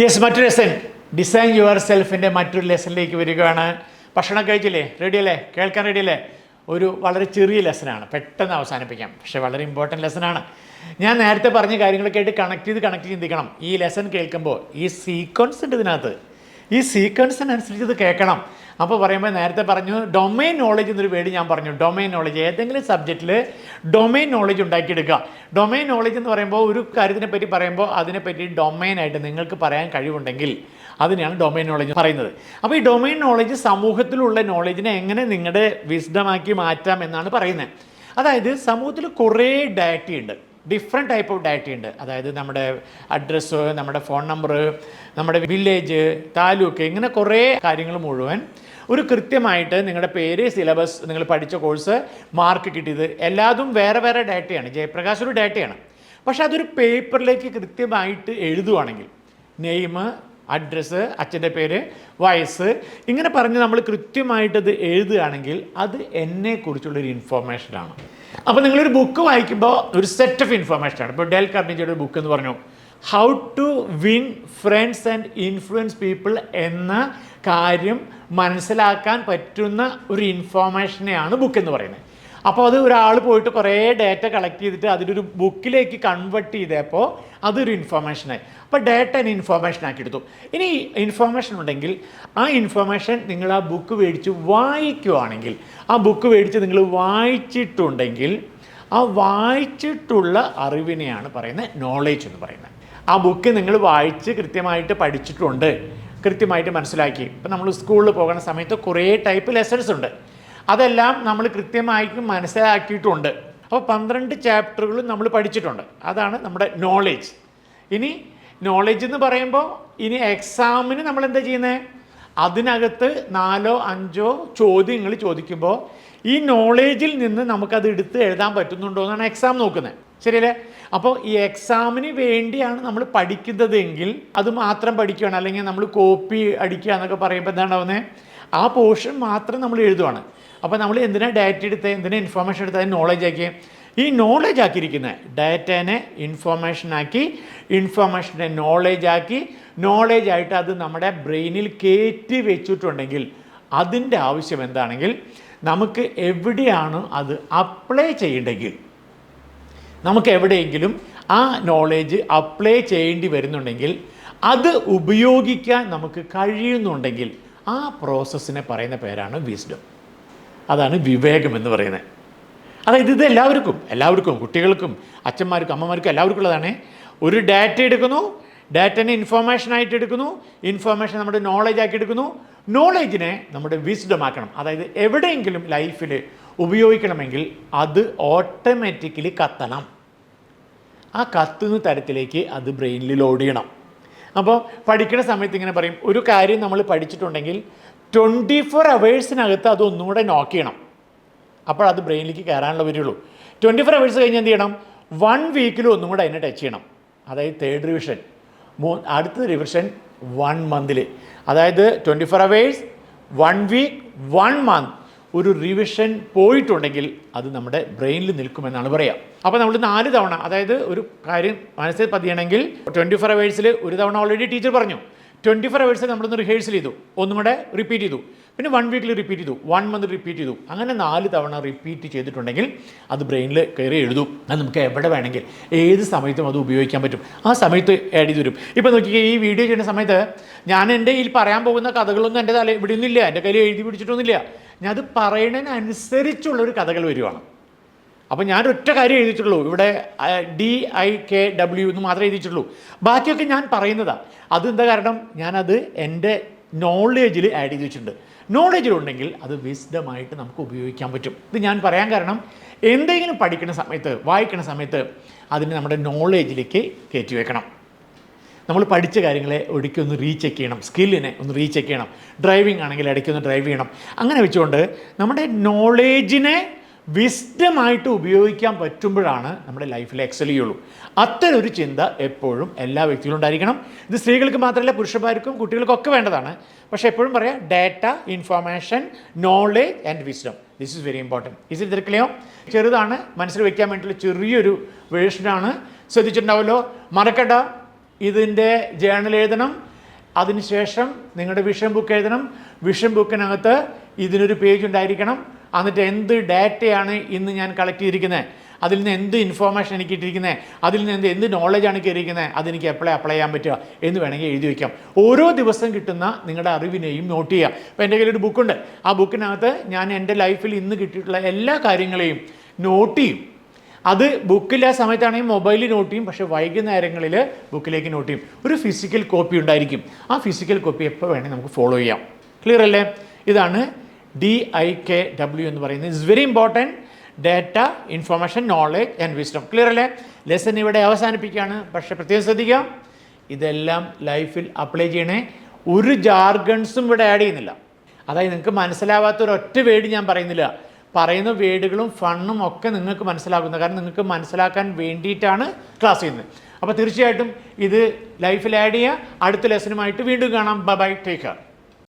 Yes, മറ്റൊരു lesson design your സെൽഫിൻ്റെ മറ്റൊരു ലെസണിലേക്ക് വരികയാണ്. ഭക്ഷണം കഴിച്ചില്ലേ? റെഡിയല്ലേ? കേൾക്കാൻ റെഡിയല്ലേ? ഒരു വളരെ ചെറിയ ലെസനാണ്, പെട്ടെന്ന് അവസാനിപ്പിക്കാം, പക്ഷേ വളരെ ഇമ്പോർട്ടൻറ്റ് ലെസനാണ്. ഞാൻ നേരത്തെ പറഞ്ഞ കാര്യങ്ങളൊക്കെ ആയിട്ട് കണക്ട് ചെയ്ത് ചിന്തിക്കണം. ഈ ലെസൺ കേൾക്കുമ്പോൾ ഈ സീക്വൻസ് ഉണ്ട് ഇതിനകത്ത്, ഈ സീക്വൻസിനനുസരിച്ച് ഇത് കേൾക്കണം. അപ്പോൾ പറയുമ്പോൾ നേരത്തെ പറഞ്ഞു ഡൊമൈൻ നോളജ് എന്നൊരു വേർഡ് ഞാൻ പറഞ്ഞു. ഡൊമൈൻ നോളജ്, ഏതെങ്കിലും സബ്ജക്റ്റിൽ ഡൊമൈൻ നോളജ് ഉണ്ടാക്കിയെടുക്കുക. ഡൊമൈൻ നോളജ് എന്ന് പറയുമ്പോൾ ഒരു കാര്യത്തിനെ പറ്റി പറയുമ്പോൾ അതിനെപ്പറ്റി ഡൊമൈനായിട്ട് നിങ്ങൾക്ക് പറയാൻ കഴിവുണ്ടെങ്കിൽ അതിനെയാണ് ഡൊമൈൻ നോളജ് പറയുന്നത്. അപ്പോൾ ഈ ഡൊമൈൻ നോളജ് സമൂഹത്തിലുള്ള നോളജിനെ എങ്ങനെ നിങ്ങളുടെ വിസ്ഡമാക്കി മാറ്റാം എന്നാണ് പറയുന്നത്. അതായത് സമൂഹത്തിൽ കുറേ ഡാറ്റയുണ്ട്, ഡിഫറെൻറ്റ് ടൈപ്പ് ഓഫ് ഡാറ്റയുണ്ട്. അതായത് നമ്മുടെ അഡ്രസ്സ്, നമ്മുടെ ഫോൺ നമ്പർ, നമ്മുടെ വില്ലേജ്, താലൂക്ക്, ഇങ്ങനെ കുറേ കാര്യങ്ങൾ മുഴുവൻ ഒരു കൃത്യമായിട്ട് നിങ്ങളുടെ പേര്, സിലബസ്, നിങ്ങൾ പഠിച്ച കോഴ്സ്, മാർക്ക് കിട്ടിയത് എല്ലാതും വേറെ വേറെ ഡാറ്റയാണ്. ജയപ്രകാശ് ഒരു ഡാറ്റയാണ്. പക്ഷെ അതൊരു പേപ്പറിലേക്ക് കൃത്യമായിട്ട് എഴുതുവാണെങ്കിൽ നെയിം, അഡ്രസ്സ്, അച്ഛൻ്റെ പേര്, വയസ്സ്, ഇങ്ങനെ പറഞ്ഞ് നമ്മൾ കൃത്യമായിട്ടത് എഴുതുകയാണെങ്കിൽ അത് എന്നെക്കുറിച്ചുള്ളൊരു ഇൻഫോർമേഷനാണ്. അപ്പോൾ നിങ്ങളൊരു ബുക്ക് വായിക്കുമ്പോൾ ഒരു സെറ്റ് ഓഫ് ഇൻഫോർമേഷനാണ്. ഇപ്പോൾ ഡെൽ കാർണിജിയുടെ ഒരു ബുക്ക് എന്ന് പറഞ്ഞു how to win friends and influence people എന്ന കാര്യം മനസ്സിലാക്കാൻ പറ്റുന്ന ഒരു ഇൻഫോർമേഷനെയാണ് ബുക്ക് എന്ന് പറയുന്നത്. അപ്പോൾ അത് ഒരാൾ പോയിട്ട് കുറേ ഡാറ്റ കളക്ട് ചെയ്തിട്ട് അതിലൊരു ബുക്കിലേക്ക് കൺവേർട്ട് ചെയ്തപ്പോൾ അതൊരു ഇൻഫോർമേഷനായി. അപ്പോൾ ഡാറ്റ ഇൻഫോർമേഷൻ ആക്കി എടുത്തു. ഇനി ഇൻഫോർമേഷൻ ഉണ്ടെങ്കിൽ ആ ഇൻഫോർമേഷൻ നിങ്ങൾ ആ ബുക്ക് മേടിച്ച് വായിക്കുവാണെങ്കിൽ, ആ ബുക്ക് മേടിച്ച് നിങ്ങൾ വായിച്ചിട്ടുണ്ടെങ്കിൽ ആ വായിച്ചിട്ടുള്ള അറിവിനെയാണ് പറയുന്നത് നോളേജ് എന്ന് പറയുന്നത്. ആ ബുക്ക് നിങ്ങൾ വായിച്ച് കൃത്യമായിട്ട് പഠിച്ചിട്ടുണ്ട്, കൃത്യമായിട്ട് മനസ്സിലാക്കി. ഇപ്പം നമ്മൾ സ്കൂളിൽ പോകുന്ന സമയത്ത് കുറേ ടൈപ്പ് ലെസൺസ് ഉണ്ട്, അതെല്ലാം നമ്മൾ കൃത്യമായിട്ട് മനസ്സിലാക്കിയിട്ടുണ്ട്. അപ്പോൾ 12 ചാപ്റ്ററുകളും നമ്മൾ പഠിച്ചിട്ടുണ്ട്. അതാണ് നമ്മുടെ നോളേജ്. ഇനി നോളേജ് എന്ന് പറയുമ്പോൾ ഇനി എക്സാമിന് നമ്മൾ എന്താ ചെയ്യുന്നത്? അതിനകത്ത് 4 or 5 ചോദ്യങ്ങൾ ചോദിക്കുമ്പോൾ ഈ നോളേജിൽ നിന്ന് നമുക്കത് എടുത്ത് എഴുതാൻ പറ്റുന്നുണ്ടോ എന്നാണ് എക്സാം നോക്കുന്നത്. ശരിയല്ലേ? അപ്പോൾ ഈ എക്സാമിന് വേണ്ടിയാണ് നമ്മൾ പഠിക്കുന്നതെങ്കിൽ അത് മാത്രം പഠിക്കുകയാണ്, അല്ലെങ്കിൽ നമ്മൾ കോപ്പി അടിക്കുക എന്നൊക്കെ പറയുമ്പോൾ എന്താണ്ടാവുന്നത്? ആ പോർഷൻ മാത്രം നമ്മൾ എഴുതുവാണ്. അപ്പോൾ നമ്മൾ എന്തിനാണ് ഡാറ്റ എടുത്ത്, എന്തിനാ ഇൻഫോർമേഷൻ എടുത്ത് അതിന് നോളേജ് ആക്കി? ഈ നോളേജ് ആക്കിയിരിക്കുന്നത് ഡാറ്റേനെ ഇൻഫോർമേഷനാക്കി, ഇൻഫോർമേഷനെ നോളേജ് ആക്കി, നോളേജായിട്ട് അത് നമ്മുടെ ബ്രെയിനിൽ കയറ്റി വെച്ചിട്ടുണ്ടെങ്കിൽ അതിൻ്റെ ആവശ്യം എന്താണെങ്കിൽ നമുക്ക് എവിടെയാണ് അത് അപ്ലൈ ചെയ്യേണ്ടെങ്കിൽ, നമുക്ക് എവിടെയെങ്കിലും ആ നോളേജ് അപ്ലൈ ചെയ്യേണ്ടി വരുന്നുണ്ടെങ്കിൽ, അത് ഉപയോഗിക്കാൻ നമുക്ക് കഴിയുന്നുണ്ടെങ്കിൽ ആ പ്രോസസ്സിനെ പറയുന്ന പേരാണ് വിസ്ഡം. അതാണ് വിവേകം എന്ന് പറയുന്നത്. അതായത് ഇത് എല്ലാവർക്കും കുട്ടികൾക്കും അച്ഛന്മാർക്കും അമ്മമാർക്കും എല്ലാവർക്കും ഉള്ളതാണ്. ഒരു ഡാറ്റ എടുക്കുന്നു, ഡാറ്റനെ ഇൻഫോർമേഷനായിട്ട് എടുക്കുന്നു, ഇൻഫോർമേഷൻ നമ്മുടെ നോളേജ് ആക്കി എടുക്കുന്നു, നോളേജിനെ നമ്മുടെ വിസ്ഡം ആക്കണം. അതായത് എവിടെയെങ്കിലും ലൈഫിൽ ഉപയോഗിക്കണമെങ്കിൽ അത് ഓട്ടോമാറ്റിക്കലി കത്തണം. ആ കത്തുന്ന തരത്തിലേക്ക് അത് ബ്രെയിനിൽ ലോഡ് ചെയ്യണം. അപ്പോൾ പഠിക്കുന്ന സമയത്ത് ഇങ്ങനെ പറയും, ഒരു കാര്യം നമ്മൾ പഠിച്ചിട്ടുണ്ടെങ്കിൽ 24 hours അത് ഒന്നും കൂടെ നോക്ക് ചെയ്യണം. അപ്പോൾ അത് ബ്രെയിനിലേക്ക് കയറാനുള്ള വരുള്ളൂ. 24 hours കഴിഞ്ഞ് എന്ത് ചെയ്യണം? 1 week ഒന്നും കൂടെ അതിനെ ടച്ച് ചെയ്യണം. അതായത് 3rd റിവിഷൻ, അടുത്ത റിവിഷൻ 1 month. അതായത് 24 hours, 1 week, 1 month ഒരു റിവിഷൻ പോയിട്ടുണ്ടെങ്കിൽ അത് നമ്മുടെ ബ്രെയിനിൽ നിൽക്കുമെന്നാണ് പറയുക. അപ്പോൾ നമ്മൾ 4 തവണ, അതായത് ഒരു കാര്യം മനസ്സിൽ പതിയണമെങ്കിൽ 24 hours ഒരു തവണ ഓൾറെഡി ടീച്ചർ പറഞ്ഞു, 24 hours നമ്മളൊന്ന് റിഹേഴ്സൽ ചെയ്തു, ഒന്നും കൂടെ റിപ്പീറ്റ് ചെയ്തു, പിന്നെ 1 week റിപ്പീറ്റ് ചെയ്തു, 1 month റിപ്പീറ്റ് ചെയ്തു, അങ്ങനെ 4 തവണ റിപ്പീറ്റ് ചെയ്തിട്ടുണ്ടെങ്കിൽ അത് ബ്രെയിനിൽ കയറി എഴുതും. അത് നമുക്ക് എവിടെ വേണമെങ്കിൽ ഏത് സമയത്തും അത് ഉപയോഗിക്കാൻ പറ്റും. ആ സമയത്ത് ആഡ് ചെയ്ത് വരും. ഇപ്പോൾ നോക്കിയാൽ ഈ വീഡിയോ ചെയ്യുന്ന സമയത്ത് ഞാൻ എൻ്റെ ഈ പറയാൻ പോകുന്ന കഥകളൊന്നും എൻ്റെ തല ഇവിടെ ഒന്നുമില്ല, എൻ്റെ കയ്യിൽ എഴുതി പിടിച്ചിട്ടൊന്നുമില്ല. ഞാൻ അത് പറയുന്നതിനനുസരിച്ചുള്ളൊരു കഥകൾ വരുവാണ്. അപ്പോൾ ഞാനൊറ്റ കാര്യം എഴുതിയിട്ടുള്ളൂ, ഇവിടെ DIKW എന്ന് മാത്രമേ എഴുതിയിട്ടുള്ളൂ, ബാക്കിയൊക്കെ ഞാൻ പറയുന്നതാണ്. അതെന്താ കാരണം? ഞാനത് എൻ്റെ നോളേജിൽ ആഡ് ചെയ്ത് വെച്ചിട്ടുണ്ട്. നോളേജിലുണ്ടെങ്കിൽ അത് വിസ്ഡമായിട്ട് നമുക്ക് ഉപയോഗിക്കാൻ പറ്റും. ഇത് ഞാൻ പറയാൻ കാരണം എന്തെങ്കിലും പഠിക്കുന്ന സമയത്ത്, വായിക്കുന്ന സമയത്ത് അതിന് നമ്മുടെ നോളേജിലേക്ക് കയറ്റി വെക്കണം. നമ്മൾ പഠിച്ച കാര്യങ്ങളെ ഒരിക്കലൊന്ന് റീചെക്ക് ചെയ്യണം, സ്കില്ലിനെ ഒന്ന് റീചെക്ക് ചെയ്യണം. ഡ്രൈവിംഗ് ആണെങ്കിൽ ഇടയ്ക്കൊന്ന് ഡ്രൈവ് ചെയ്യണം. അങ്ങനെ വെച്ചുകൊണ്ട് നമ്മുടെ നോളേജിനെ വിസ്ഡമായിട്ട് ഉപയോഗിക്കാൻ പറ്റുമ്പോഴാണ് നമ്മുടെ ലൈഫിൽ എക്സൽ ചെയ്യുള്ളൂ. അത്തരൊരു ചിന്ത എപ്പോഴും എല്ലാ വ്യക്തികളും ഉണ്ടായിരിക്കണം. ഇത് സ്ത്രീകൾക്ക് മാത്രമല്ല, പുരുഷന്മാർക്കും കുട്ടികൾക്കൊക്കെ വേണ്ടതാണ്. പക്ഷേ എപ്പോഴും പറയാം data, information, knowledge and wisdom, this is very important. Is it clear? ചെറുതാണ്, മനസ്സിൽ വയ്ക്കാൻ വേണ്ടിയിട്ടുള്ള ചെറിയൊരു വേർഷനാണ്. ശ്രദ്ധിച്ചിട്ടുണ്ടാവുമല്ലോ. മറക്കണ്ട, ഇതിൻ്റെ ജേണൽ എഴുതണം. അതിനുശേഷം നിങ്ങളുടെ വിഷൻ ബുക്ക് എഴുതണം. വിഷൻ ബുക്കിനകത്ത് ഇതിനൊരു പേജ് ഉണ്ടായിരിക്കണം. എന്നിട്ട് എന്ത് ഡാറ്റയാണ് ഇന്ന് ഞാൻ കളക്ട് ചെയ്തിരിക്കുന്നത്, അതിൽ നിന്ന് എന്ത് ഇൻഫോർമേഷൻ എനിക്ക് ഇട്ടിരിക്കുന്നത്, അതിൽ നിന്ന് എന്ത് നോളജാണ് കയറിയിരിക്കുന്നത്, അതെനിക്ക് എപ്പോഴേ അപ്ലൈ ചെയ്യാൻ പറ്റുക എന്ന് വേണമെങ്കിൽ എഴുതി വയ്ക്കാം. ഓരോ ദിവസം കിട്ടുന്ന നിങ്ങളുടെ അറിവിനെയും നോട്ട് ചെയ്യുക. അപ്പോൾ എൻ്റെ കയ്യിലൊരു ബുക്കുണ്ട്. ആ ബുക്കിനകത്ത് ഞാൻ എൻ്റെ ലൈഫിൽ ഇന്ന് കിട്ടിയിട്ടുള്ള എല്ലാ കാര്യങ്ങളെയും നോട്ട് ചെയ്യും. അത് ബുക്കില്ല സമയത്താണെങ്കിൽ മൊബൈലിൽ നോട്ട് ചെയ്യും, പക്ഷേ വൈകുന്നേരങ്ങളിൽ ബുക്കിലേക്ക് നോട്ട് ചെയ്യും. ഒരു ഫിസിക്കൽ കോപ്പി ഉണ്ടായിരിക്കും. ആ ഫിസിക്കൽ കോപ്പി എപ്പോൾ വേണമെങ്കിൽ നമുക്ക് ഫോളോ ചെയ്യാം. ക്ലിയർ അല്ലേ? ഇതാണ് DIKW എന്ന് പറയുന്നത്. It's very important. Data, information, knowledge and wisdom. Clear അല്ലേ? ലെസൺ ഇവിടെ അവസാനിപ്പിക്കുകയാണ്. പക്ഷേ പ്രത്യേകം ശ്രദ്ധിക്കുക, ഇതെല്ലാം ലൈഫിൽ അപ്ലൈ ചെയ്യണേ. ഒരു ജാർഗൺസും ഇവിടെ ആഡ് ചെയ്യുന്നില്ല. അതായത് നിങ്ങൾക്ക് മനസ്സിലാവാത്തൊരൊറ്റ വേർഡ് ഞാൻ പറയുന്നില്ല. പറയുന്ന വേർഡുകളും ഫണ്ണും ഒക്കെ നിങ്ങൾക്ക് മനസ്സിലാകുന്നത്. കാരണം നിങ്ങൾക്ക് മനസ്സിലാക്കാൻ വേണ്ടിയിട്ടാണ് ക്ലാസ് ചെയ്യുന്നത്. അപ്പോൾ തീർച്ചയായിട്ടും ഇത് ലൈഫിൽ ആഡ് ചെയ്യുക. അടുത്ത ലെസനുമായിട്ട് വീണ്ടും കാണാം. Bye bye, take care.